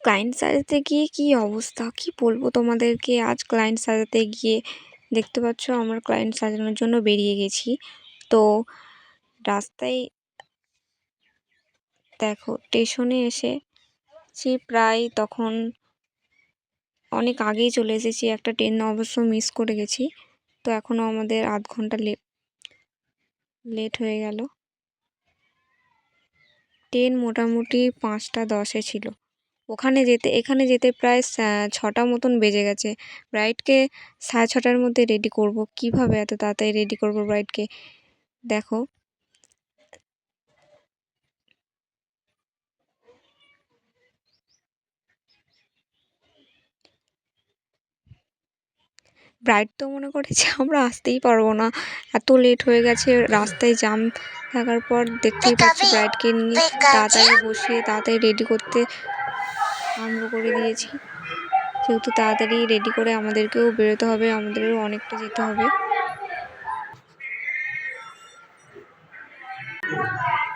Client সাজাতে গিয়ে কি অবস্থা, কি বলবো তোমাদেরকে। আজ ক্লায়েন্ট সাজাতে গিয়ে দেখতে পাচ্ছ আমার ক্লায়েন্ট সাজানোর জন্য বেরিয়ে গেছি। তো রাস্তায় দেখো স্টেশনে এসেছি প্রায়, তখন অনেক আগেই চলে এসেছি। একটা ট্রেন অবশ্য মিস করে গেছি, তো এখনও আমাদের আধ ঘন্টা লেট হয়ে গেল। ট্রেন মোটামুটি 5টা 10-এ ছিল। এখানে যেতে প্রায় 6টা মতন বেজে গেছে। ব্রাইডকে 6:30টার মধ্যে রেডি করব, কিভাবে এত তাড়াতাড়ি রেডি করব ব্রাইডকে। দেখো ব্রাইড তো মনে করেছে আমরা আসতেই পারবো না, এত লেট হয়ে গেছে। রাস্তায় জাম থাকার পর দেখতেই পাচ্ছি ব্রাইডকে নিয়ে তাড়াতাড়ি বসিয়ে তাড়াতাড়ি রেডি করতে আরম্ভ করে দিয়েছি। যেহেতু তাড়াতাড়ি রেডি করে আমাদেরকেও বেরোতে হবে, আমাদেরও অনেকটা যেতে হবে।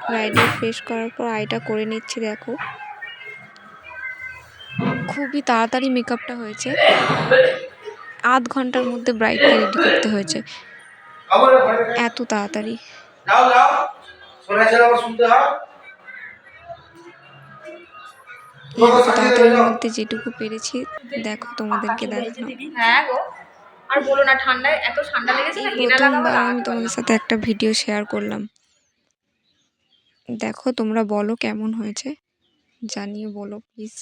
ব্রাইডের ফ্রেশ করার পর আইটা করে নিচ্ছি। দেখো খুবই তাড়াতাড়ি মেকআপটা হয়েছে, আধ ঘন্টার মধ্যে ব্রাইডকে রেডি করতে হয়েছে, এত তাড়াতাড়ি। এত তাড়াতাড়ির মধ্যে যেটুকু পেরেছি দেখো তোমাদেরকে দেখালাম। হ্যাঁ গো, আর বলো না, ঠান্ডায় এত ঠান্ডা লেগেছে না, হেনা লাগাবো প্রথমবার আমি লাগাতে তোমাদের পারলাম সাথে একটা ভিডিও শেয়ার করলাম। দেখো তোমরা বলো কেমন হয়েছে, জানিয়ে বলো প্লিজ।